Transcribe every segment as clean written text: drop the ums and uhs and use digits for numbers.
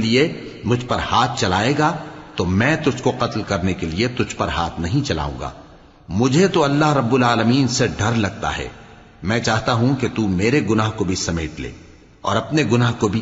لیے مجھ پر ہاتھ چلائے گا تو میں تجھ کو قتل کرنے کے لیے تجھ پر ہاتھ نہیں چلاؤں گا۔ مجھے تو اللہ رب العالمین سے ڈر لگتا ہے، میں چاہتا ہوں کہ تو میرے گناہ کو بھی سمیٹ لے اور اپنے گناہ کو بھی،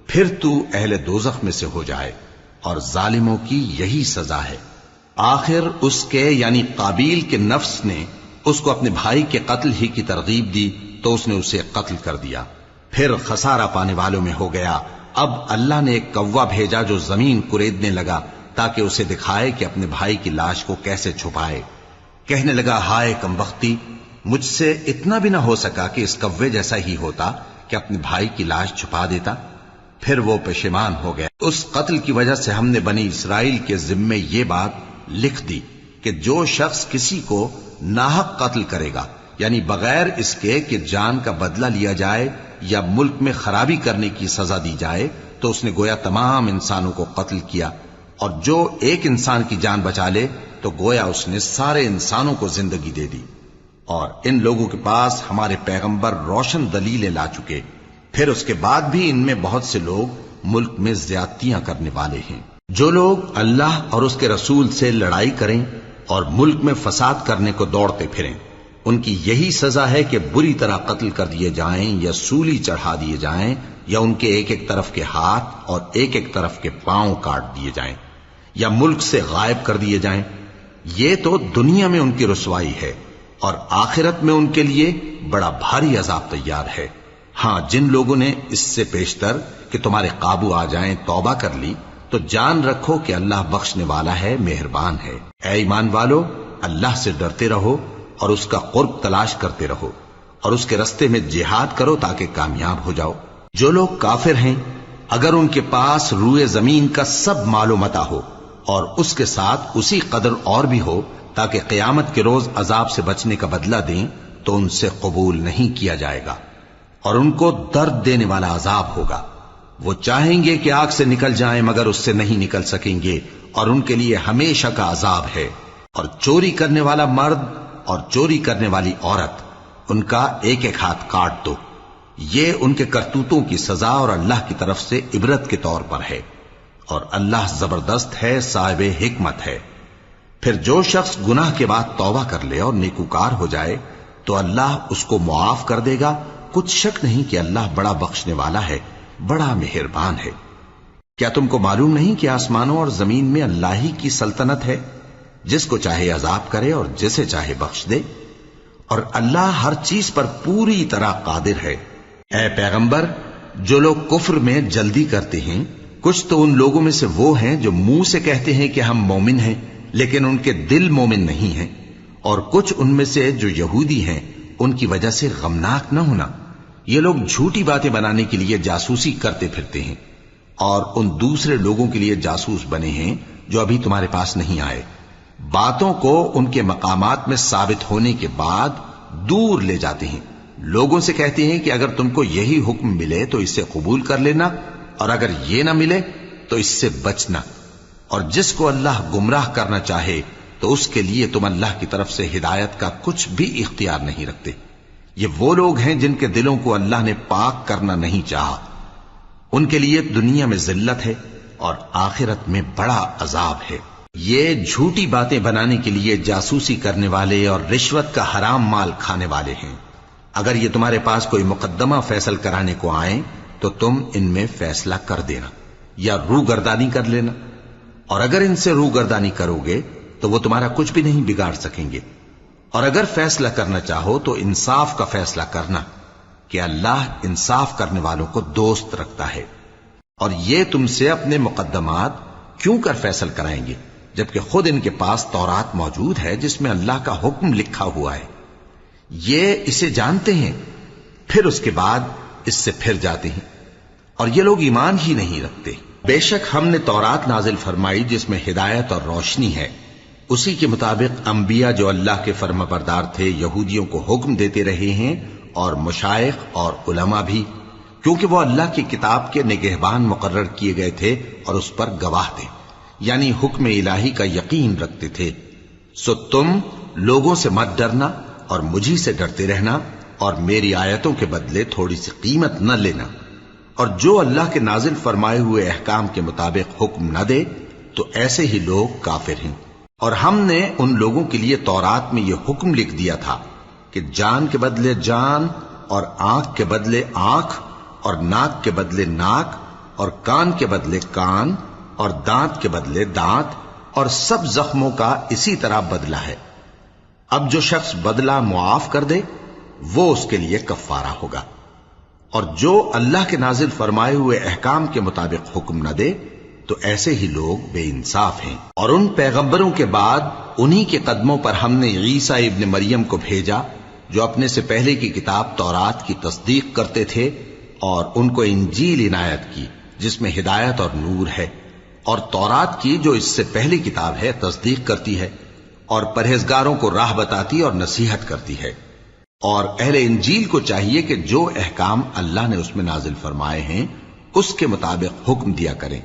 پھر تو اہل دوزخ میں سے ہو جائے، اور ظالموں کی یہی سزا ہے۔ آخر اس کے یعنی قابیل کے نفس نے اس کو اپنے بھائی کے قتل ہی کی ترغیب دی تو اس نے اسے قتل کر دیا، پھر خسارہ پانے والوں میں ہو گیا۔ اب اللہ نے ایک کوا بھیجا جو زمین کریدنے لگا تاکہ اسے دکھائے کہ اپنے بھائی کی لاش کو کیسے چھپائے۔ کہنے لگا، ہائے کمبختی، مجھ سے اتنا بھی نہ ہو سکا کہ اس کوے جیسا ہی ہوتا کہ اپنے بھائی کی لاش چھپا دیتا۔ پھر وہ پشیمان ہو گیا۔ اس قتل کی وجہ سے ہم نے بنی اسرائیل کے ذمے یہ بات لکھ دی کہ جو شخص کسی کو ناحق قتل کرے گا، یعنی بغیر اس کے کہ جان کا بدلہ لیا جائے یا ملک میں خرابی کرنے کی سزا دی جائے، تو اس نے گویا تمام انسانوں کو قتل کیا، اور جو ایک انسان کی جان بچا لے تو گویا اس نے سارے انسانوں کو زندگی دے دی۔ اور ان لوگوں کے پاس ہمارے پیغمبر روشن دلیلیں لا چکے، پھر اس کے بعد بھی ان میں بہت سے لوگ ملک میں زیادتیاں کرنے والے ہیں۔ جو لوگ اللہ اور اس کے رسول سے لڑائی کریں اور ملک میں فساد کرنے کو دوڑتے پھریں، ان کی یہی سزا ہے کہ بری طرح قتل کر دیے جائیں یا سولی چڑھا دیے جائیں، یا ان کے ایک ایک طرف کے ہاتھ اور ایک ایک طرف کے پاؤں کاٹ دیے جائیں، یا ملک سے غائب کر دیے جائیں۔ یہ تو دنیا میں ان کی رسوائی ہے، اور آخرت میں ان کے لیے بڑا بھاری عذاب تیار ہے۔ ہاں، جن لوگوں نے اس سے پیشتر کہ تمہارے قابو آ جائیں توبہ کر لی، تو جان رکھو کہ اللہ بخشنے والا ہے، مہربان ہے۔ اے ایمان والو، اللہ سے ڈرتے رہو اور اس کا قرب تلاش کرتے رہو، اور اس کے رستے میں جہاد کرو تاکہ کامیاب ہو جاؤ۔ جو لوگ کافر ہیں، اگر ان کے پاس روئے زمین کا سب مال و متاع ہو اور اس کے ساتھ اسی قدر اور بھی ہو تاکہ قیامت کے روز عذاب سے بچنے کا بدلہ دیں، تو ان سے قبول نہیں کیا جائے گا، اور ان کو درد دینے والا عذاب ہوگا۔ وہ چاہیں گے کہ آگ سے نکل جائیں مگر اس سے نہیں نکل سکیں گے، اور ان کے لیے ہمیشہ کا عذاب ہے۔ اور چوری کرنے والا مرد اور چوری کرنے والی عورت، ان کا ایک ایک ہاتھ کاٹ دو، یہ ان کے کرتوتوں کی سزا اور اللہ کی طرف سے عبرت کے طور پر ہے، اور اللہ زبردست ہے، صاحب حکمت ہے۔ پھر جو شخص گناہ کے بعد توبہ کر لے اور نیکوکار ہو جائے تو اللہ اس کو معاف کر دے گا، کچھ شک نہیں کہ اللہ بڑا بخشنے والا ہے، بڑا مہربان ہے۔ کیا تم کو معلوم نہیں کہ آسمانوں اور زمین میں اللہ ہی کی سلطنت ہے، جس کو چاہے عذاب کرے اور جسے چاہے بخش دے، اور اللہ ہر چیز پر پوری طرح قادر ہے۔ اے پیغمبر، جو لوگ کفر میں جلدی کرتے ہیں، کچھ تو ان لوگوں میں سے وہ ہیں جو منہ سے کہتے ہیں کہ ہم مومن ہیں لیکن ان کے دل مومن نہیں ہیں، اور کچھ ان میں سے جو یہودی ہیں، ان کی وجہ سے غمناک نہ ہونا۔ یہ لوگ جھوٹی باتیں بنانے کے لیے جاسوسی کرتے پھرتے ہیں، اور ان دوسرے لوگوں کے لیے جاسوس بنے ہیں جو ابھی تمہارے پاس نہیں آئے، باتوں کو ان کے مقامات میں ثابت ہونے کے بعد دور لے جاتے ہیں۔ لوگوں سے کہتے ہیں کہ اگر تم کو یہی حکم ملے تو اسے قبول کر لینا، اور اگر یہ نہ ملے تو اس سے بچنا، اور جس کو اللہ گمراہ کرنا چاہے تو اس کے لیے تم اللہ کی طرف سے ہدایت کا کچھ بھی اختیار نہیں رکھتے۔ یہ وہ لوگ ہیں جن کے دلوں کو اللہ نے پاک کرنا نہیں چاہا، ان کے لیے دنیا میں ذلت ہے اور آخرت میں بڑا عذاب ہے۔ یہ جھوٹی باتیں بنانے کے لیے جاسوسی کرنے والے اور رشوت کا حرام مال کھانے والے ہیں۔ اگر یہ تمہارے پاس کوئی مقدمہ فیصل کرانے کو آئیں تو تم ان میں فیصلہ کر دینا یا روگردانی کر لینا، اور اگر ان سے روگردانی کرو گے تو وہ تمہارا کچھ بھی نہیں بگاڑ سکیں گے، اور اگر فیصلہ کرنا چاہو تو انصاف کا فیصلہ کرنا کہ اللہ انصاف کرنے والوں کو دوست رکھتا ہے۔ اور یہ تم سے اپنے مقدمات کیوں کر فیصل کرائیں گے جبکہ خود ان کے پاس تورات موجود ہے جس میں اللہ کا حکم لکھا ہوا ہے۔ یہ اسے جانتے ہیں، پھر اس کے بعد اس سے پھر جاتے ہیں، اور یہ لوگ ایمان ہی نہیں رکھتے۔ بے شک ہم نے تورات نازل فرمائی جس میں ہدایت اور روشنی ہے، اسی کے مطابق انبیاء جو اللہ کے فرما بردار تھے یہودیوں کو حکم دیتے رہے ہیں، اور مشائخ اور علماء بھی، کیونکہ وہ اللہ کی کتاب کے نگہبان مقرر کیے گئے تھے اور اس پر گواہ تھے، یعنی حکم الہی کا یقین رکھتے تھے۔ سو تم لوگوں سے مت ڈرنا اور مجھی سے ڈرتے رہنا، اور میری آیتوں کے بدلے تھوڑی سی قیمت نہ لینا، اور جو اللہ کے نازل فرمائے ہوئے احکام کے مطابق حکم نہ دے تو ایسے ہی لوگ کافر ہیں۔ اور ہم نے ان لوگوں کے لیے تورات میں یہ حکم لکھ دیا تھا کہ جان کے بدلے جان، اور آنکھ کے بدلے آنکھ، اور ناک کے بدلے ناک، اور کان کے بدلے کان، اور دانت کے بدلے دانت، اور سب زخموں کا اسی طرح بدلہ ہے۔ اب جو شخص بدلہ معاف کر دے وہ اس کے لیے کفارہ ہوگا، اور جو اللہ کے نازل فرمائے ہوئے احکام کے مطابق حکم نہ دے تو ایسے ہی لوگ بے انصاف ہیں۔ اور ان پیغمبروں کے بعد انہی کے قدموں پر ہم نے عیسیٰ ابن مریم کو بھیجا جو اپنے سے پہلے کی کتاب تورات کی تصدیق کرتے تھے، اور ان کو انجیل عنایت کی جس میں ہدایت اور نور ہے، اور تورات کی جو اس سے پہلی کتاب ہے تصدیق کرتی ہے، اور پرہیزگاروں کو راہ بتاتی اور نصیحت کرتی ہے۔ اور اہل انجیل کو چاہیے کہ جو احکام اللہ نے اس میں نازل فرمائے ہیں اس کے مطابق حکم دیا کریں،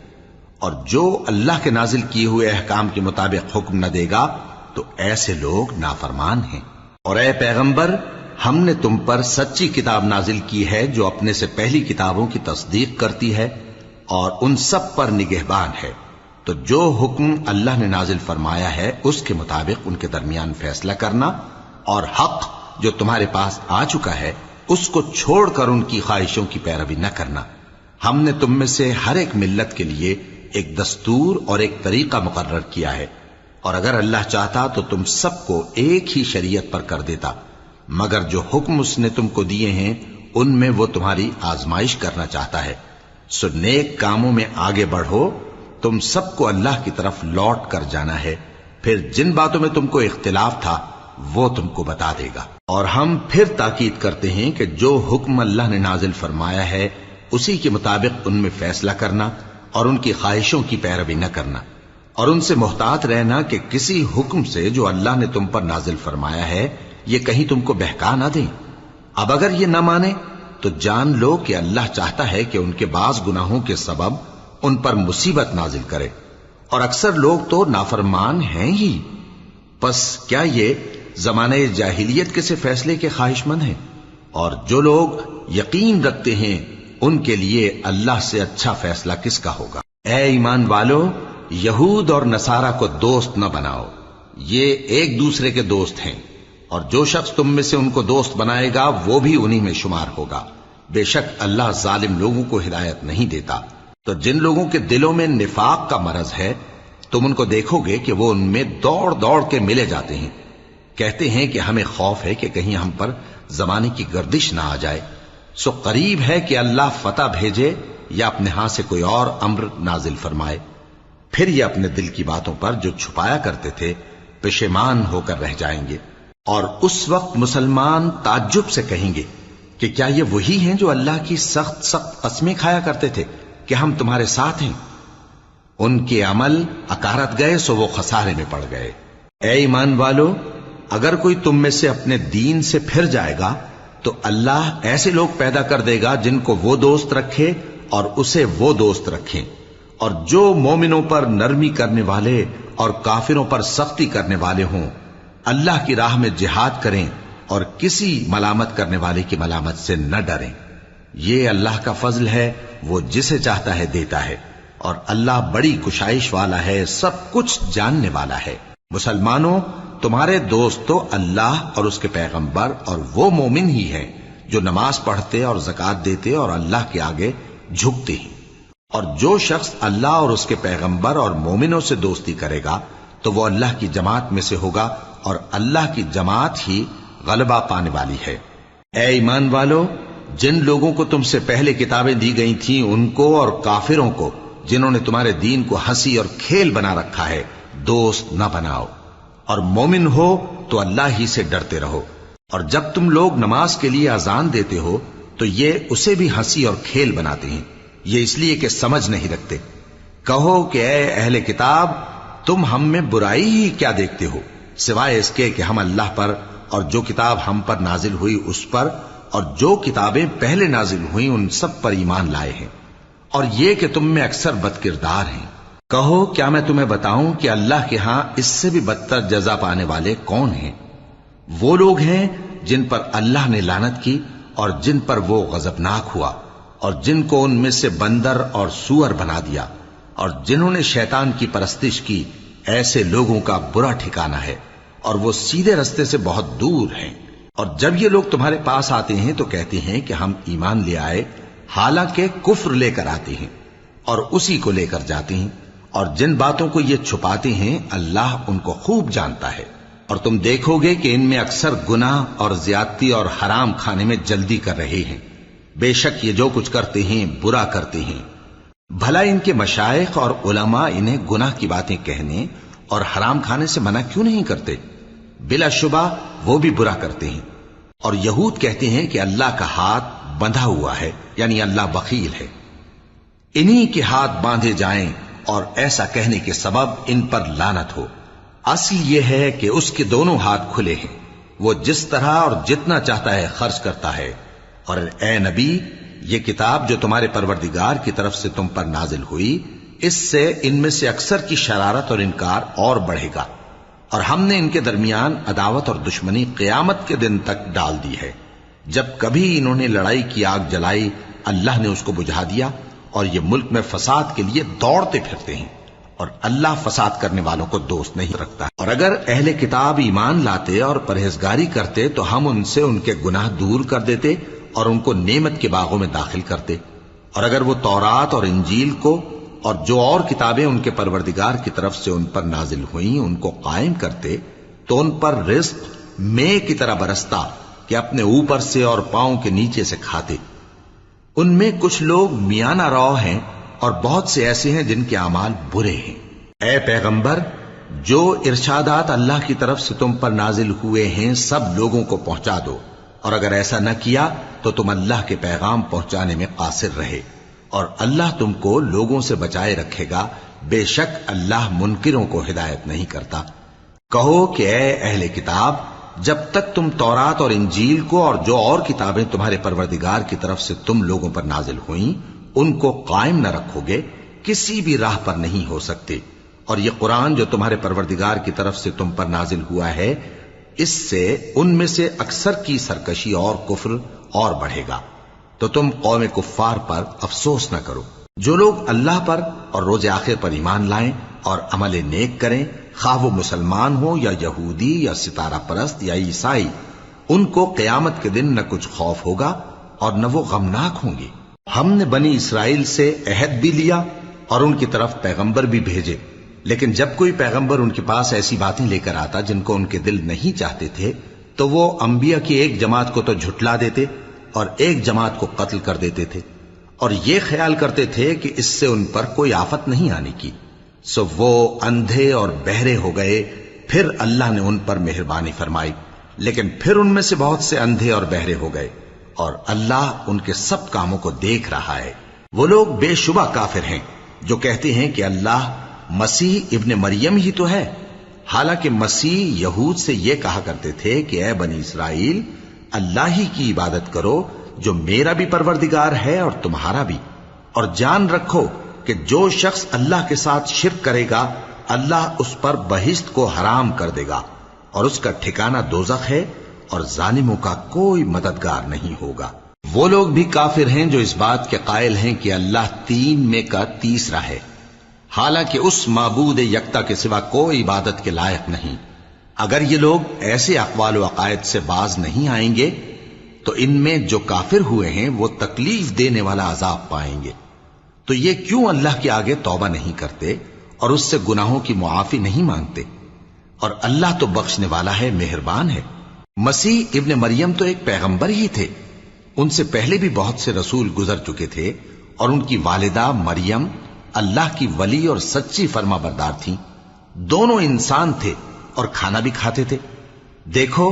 اور جو اللہ کے نازل کیے ہوئے احکام کے مطابق حکم نہ دے گا تو ایسے لوگ نافرمان ہیں۔ اور اے پیغمبر، ہم نے تم پر سچی کتاب نازل کی ہے جو اپنے سے پہلی کتابوں کی تصدیق کرتی ہے اور ان سب پر نگہبان ہے، تو جو حکم اللہ نے نازل فرمایا ہے اس کے مطابق ان کے درمیان فیصلہ کرنا، اور حق جو تمہارے پاس آ چکا ہے اس کو چھوڑ کر ان کی خواہشوں کی پیروی نہ کرنا۔ ہم نے تم میں سے ہر ایک ملت کے لیے ایک دستور اور ایک طریقہ مقرر کیا ہے، اور اگر اللہ چاہتا تو تم سب کو ایک ہی شریعت پر کر دیتا، مگر جو حکم اس نے تم کو دیے ہیں ان میں وہ تمہاری آزمائش کرنا چاہتا ہے۔ سو نیک کاموں میں آگے بڑھو، تم سب کو اللہ کی طرف لوٹ کر جانا ہے، پھر جن باتوں میں تم کو اختلاف تھا وہ تم کو بتا دے گا۔ اور ہم پھر تاکید کرتے ہیں کہ جو حکم اللہ نے نازل فرمایا ہے اسی کے مطابق ان میں فیصلہ کرنا اور ان کی خواہشوں کی پیروی نہ کرنا، اور ان سے محتاط رہنا کہ کسی حکم سے جو اللہ نے تم پر نازل فرمایا ہے یہ کہیں تم کو بہکا نہ دیں۔ اب اگر یہ نہ مانے تو جان لو کہ اللہ چاہتا ہے کہ ان کے بعض گناہوں کے سبب ان پر مصیبت نازل کرے، اور اکثر لوگ تو نافرمان ہیں ہی۔ پس کیا یہ زمانہ جاہلیت کے سے فیصلے کے خواہش مند ہیں؟ اور جو لوگ یقین رکھتے ہیں ان کے لیے اللہ سے اچھا فیصلہ کس کا ہوگا؟ اے ایمان والو، یہود اور نصارہ کو دوست نہ بناؤ، یہ ایک دوسرے کے دوست ہیں، اور جو شخص تم میں سے ان کو دوست بنائے گا وہ بھی انہی میں شمار ہوگا۔ بے شک اللہ ظالم لوگوں کو ہدایت نہیں دیتا۔ تو جن لوگوں کے دلوں میں نفاق کا مرض ہے تم ان کو دیکھو گے کہ وہ ان میں دوڑ دوڑ کے ملے جاتے ہیں، کہتے ہیں کہ ہمیں خوف ہے کہ کہیں ہم پر زمانے کی گردش نہ آ جائے۔ سو قریب ہے کہ اللہ فتح بھیجے یا اپنے ہاں سے کوئی اور امر نازل فرمائے، پھر یہ اپنے دل کی باتوں پر جو چھپایا کرتے تھے پشیمان ہو کر رہ جائیں گے۔ اور اس وقت مسلمان تعجب سے کہیں گے کہ کیا یہ وہی ہیں جو اللہ کی سخت سخت قسمیں کھایا کرتے تھے کہ ہم تمہارے ساتھ ہیں؟ ان کے عمل اکارت گئے سو وہ خسارے میں پڑ گئے۔ اے ایمان والو، اگر کوئی تم میں سے اپنے دین سے پھر جائے گا تو اللہ ایسے لوگ پیدا کر دے گا جن کو وہ دوست رکھے اور اسے وہ دوست رکھیں، اور جو مومنوں پر نرمی کرنے والے اور کافروں پر سختی کرنے والے ہوں، اللہ کی راہ میں جہاد کریں اور کسی ملامت کرنے والے کی ملامت سے نہ ڈریں۔ یہ اللہ کا فضل ہے، وہ جسے چاہتا ہے دیتا ہے، اور اللہ بڑی کشائش والا ہے، سب کچھ جاننے والا ہے۔ مسلمانوں، تمہارے دوست تو اللہ اور اس کے پیغمبر اور وہ مومن ہی ہیں جو نماز پڑھتے اور زکوٰۃ دیتے اور اللہ کے آگے جھکتے ہیں۔ اور جو شخص اللہ اور اس کے پیغمبر اور مومنوں سے دوستی کرے گا تو وہ اللہ کی جماعت میں سے ہوگا، اور اللہ کی جماعت ہی غلبہ پانے والی ہے۔ اے ایمان والو، جن لوگوں کو تم سے پہلے کتابیں دی گئی تھیں ان کو اور کافروں کو جنہوں نے تمہارے دین کو ہنسی اور کھیل بنا رکھا ہے دوست نہ بناؤ، اور مومن ہو تو اللہ ہی سے ڈرتے رہو۔ اور جب تم لوگ نماز کے لیے اذان دیتے ہو تو یہ اسے بھی ہنسی اور کھیل بناتے ہیں، یہ اس لیے کہ سمجھ نہیں رکھتے۔ کہو کہ اے اہل کتاب، تم ہم میں برائی ہی کیا دیکھتے ہو، سوائے اس کے کہ ہم اللہ پر اور جو کتاب ہم پر نازل ہوئی اس پر اور جو کتابیں پہلے نازل ہوئیں ان سب پر ایمان لائے ہیں، اور یہ کہ تم میں اکثر بد کردار ہیں۔ کہو کیا میں تمہیں بتاؤں کہ اللہ کے ہاں اس سے بھی بدتر جزا پانے والے کون ہیں؟ وہ لوگ ہیں جن پر اللہ نے لعنت کی اور جن پر وہ غضبناک ہوا، اور جن کو ان میں سے بندر اور سور بنا دیا، اور جنہوں نے شیطان کی پرستش کی، ایسے لوگوں کا برا ٹھکانہ ہے، اور وہ سیدھے رستے سے بہت دور ہیں۔ اور جب یہ لوگ تمہارے پاس آتے ہیں تو کہتے ہیں کہ ہم ایمان لے آئے، حالانکہ کفر لے کر آتے ہیں اور اسی کو لے کر جاتے ہیں، اور جن باتوں کو یہ چھپاتے ہیں اللہ ان کو خوب جانتا ہے۔ اور تم دیکھو گے کہ ان میں اکثر گناہ اور زیادتی اور حرام کھانے میں جلدی کر رہے ہیں، بے شک یہ جو کچھ کرتے ہیں برا کرتے ہیں۔ بھلا ان کے مشائخ اور علماء انہیں گناہ کی باتیں کہنے اور حرام کھانے سے منع کیوں نہیں کرتے؟ بلا شبہ وہ بھی برا کرتے ہیں۔ اور یہود کہتے ہیں کہ اللہ کا ہاتھ بندھا ہوا ہے، یعنی اللہ بخیل ہے، انہی کے ہاتھ باندھے جائیں، اور ایسا کہنے کے سبب ان پر لعنت ہو۔ اصل یہ ہے کہ اس کے دونوں ہاتھ کھلے ہیں، وہ جس طرح اور جتنا چاہتا ہے خرچ کرتا ہے۔ اور اے نبی، یہ کتاب جو تمہارے پروردگار کی طرف سے تم پر نازل ہوئی، اس سے ان میں سے اکثر کی شرارت اور انکار اور بڑھے گا، اور ہم نے ان کے درمیان عداوت اور دشمنی قیامت کے دن تک ڈال دی ہے۔ جب کبھی انہوں نے لڑائی کی آگ جلائی، اللہ نے اس کو بجھا دیا، اور یہ ملک میں فساد کے لیے دوڑتے پھرتے ہیں، اور اللہ فساد کرنے والوں کو دوست نہیں رکھتا۔ اور اگر اہل کتاب ایمان لاتے اور پرہیزگاری کرتے تو ہم ان سے ان کے گناہ دور کر دیتے اور ان کو نعمت کے باغوں میں داخل کرتے۔ اور اگر وہ تورات اور انجیل کو اور جو اور کتابیں ان کے پروردگار کی طرف سے ان پر نازل ہوئیں ان کو قائم کرتے تو ان پر رزق مے کی طرح برستا کہ اپنے اوپر سے اور پاؤں کے نیچے سے کھاتے۔ ان میں کچھ لوگ میانہ رو ہیں اور بہت سے ایسے ہیں جن کے اعمال برے ہیں۔ اے پیغمبر، جو ارشادات اللہ کی طرف سے تم پر نازل ہوئے ہیں سب لوگوں کو پہنچا دو، اور اگر ایسا نہ کیا تو تم اللہ کے پیغام پہنچانے میں قاصر رہے، اور اللہ تم کو لوگوں سے بچائے رکھے گا، بے شک اللہ منکروں کو ہدایت نہیں کرتا۔ کہو کہ اے اہل کتاب، جب تک تم تورات اور انجیل کو اور جو اور کتابیں تمہارے پروردگار کی طرف سے تم لوگوں پر نازل ہوئیں ان کو قائم نہ رکھو گے، کسی بھی راہ پر نہیں ہو سکتے۔ اور یہ قرآن جو تمہارے پروردگار کی طرف سے تم پر نازل ہوا ہے، اس سے ان میں سے اکثر کی سرکشی اور کفر اور بڑھے گا، تو تم قوم کفار پر افسوس نہ کرو۔ جو لوگ اللہ پر اور روز آخر پر ایمان لائیں اور عمل نیک کریں، خواہ وہ مسلمان ہو یا یہودی یا ستارہ پرست یا عیسائی، ان کو قیامت کے دن نہ کچھ خوف ہوگا اور نہ وہ غمناک ہوں گے۔ ہم نے بنی اسرائیل سے عہد بھی لیا اور ان کی طرف پیغمبر بھی بھیجے، لیکن جب کوئی پیغمبر ان کے پاس ایسی باتیں لے کر آتا جن کو ان کے دل نہیں چاہتے تھے تو وہ انبیاء کی ایک جماعت کو تو جھٹلا دیتے اور ایک جماعت کو قتل کر دیتے تھے، اور یہ خیال کرتے تھے کہ اس سے ان پر کوئی آفت نہیں آنے کی، سو وہ اندھے اور بہرے ہو گئے۔ پھر اللہ نے ان پر مہربانی فرمائی، لیکن پھر ان میں سے بہت سے اندھے اور بہرے ہو گئے، اور اللہ ان کے سب کاموں کو دیکھ رہا ہے۔ وہ لوگ بے شبہ کافر ہیں جو کہتے ہیں کہ اللہ مسیح ابن مریم ہی تو ہے، حالانکہ مسیح یہود سے یہ کہا کرتے تھے کہ اے بنی اسرائیل، اللہ ہی کی عبادت کرو جو میرا بھی پروردگار ہے اور تمہارا بھی، اور جان رکھو کہ جو شخص اللہ کے ساتھ شرک کرے گا اللہ اس پر بہشت کو حرام کر دے گا، اور اس کا ٹھکانہ دوزخ ہے، اور ظالموں کا کوئی مددگار نہیں ہوگا۔ وہ لوگ بھی کافر ہیں جو اس بات کے قائل ہیں کہ اللہ تین میں کا تیسرا ہے، حالانکہ اس معبود یکتا کے سوا کوئی عبادت کے لائق نہیں۔ اگر یہ لوگ ایسے اقوال و عقائد سے باز نہیں آئیں گے تو ان میں جو کافر ہوئے ہیں وہ تکلیف دینے والا عذاب پائیں گے۔ تو یہ کیوں اللہ کے آگے توبہ نہیں کرتے اور اس سے گناہوں کی معافی نہیں مانگتے؟ اور اللہ تو بخشنے والا ہے، مہربان ہے۔ مسیح ابن مریم تو ایک پیغمبر ہی تھے، ان سے پہلے بھی بہت سے رسول گزر چکے تھے، اور ان کی والدہ مریم اللہ کی ولی اور سچی فرما بردار تھیں، دونوں انسان تھے اور کھانا بھی کھاتے تھے۔ دیکھو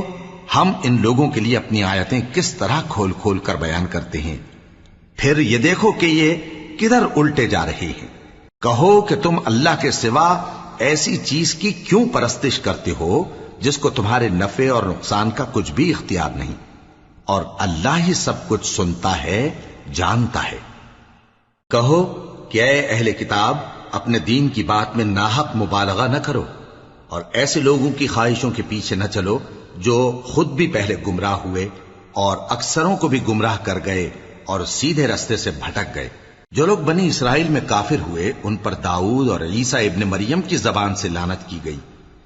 ہم ان لوگوں کے لیے اپنی آیتیں کس طرح کھول کھول کر بیان کرتے ہیں، پھر یہ دیکھو کہ یہ کدھر الٹے جا رہے ہیں۔ کہو کہ تم اللہ کے سوا ایسی چیز کی کیوں پرستش کرتے ہو جس کو تمہارے نفع اور نقصان کا کچھ بھی اختیار نہیں، اور اللہ ہی سب کچھ سنتا ہے، جانتا ہے۔ کہو کہ اے اہل کتاب، اپنے دین کی بات میں ناحق مبالغہ نہ کرو، اور ایسے لوگوں کی خواہشوں کے پیچھے نہ چلو جو خود بھی پہلے گمراہ ہوئے اور اکثروں کو بھی گمراہ کر گئے اور سیدھے رستے سے بھٹک گئے۔ جو لوگ بنی اسرائیل میں کافر ہوئے ان پر داؤد اور عیسیٰ ابن مریم کی زبان سے لعنت کی گئی،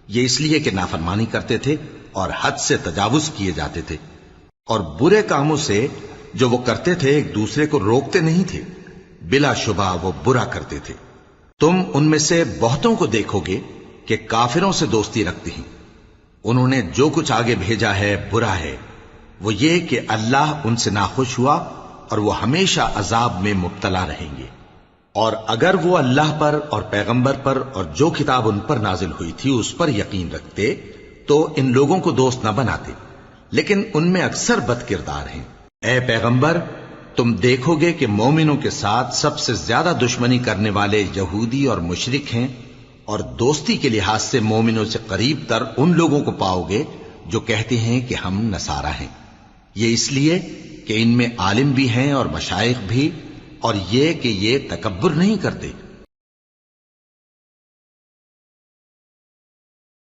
یہ اس لیے کہ نافرمانی کرتے تھے اور حد سے تجاوز کیے جاتے تھے، اور برے کاموں سے جو وہ کرتے تھے ایک دوسرے کو روکتے نہیں تھے، بلا شبہ وہ برا کرتے تھے۔ تم ان میں سے بہتوں کو دیکھو گے کہ کافروں سے دوستی رکھتے ہیں، انہوں نے جو کچھ آگے بھیجا ہے برا ہے، وہ یہ کہ اللہ ان سے ناخوش ہوا اور وہ ہمیشہ عذاب میں مبتلا رہیں گے۔ اور اگر وہ اللہ پر اور پیغمبر پر اور جو کتاب ان پر نازل ہوئی تھی اس پر یقین رکھتے تو ان لوگوں کو دوست نہ بناتے، لیکن ان میں اکثر بد کردار ہیں۔ اے پیغمبر، تم دیکھو گے کہ مومنوں کے ساتھ سب سے زیادہ دشمنی کرنے والے یہودی اور مشرک ہیں، اور دوستی کے لحاظ سے مومنوں سے قریب تر ان لوگوں کو پاؤ گے جو کہتے ہیں کہ ہم نصارہ ہیں، یہ اس لیے کہ ان میں عالم بھی ہیں اور مشائخ بھی، اور یہ کہ یہ تکبر نہیں کرتے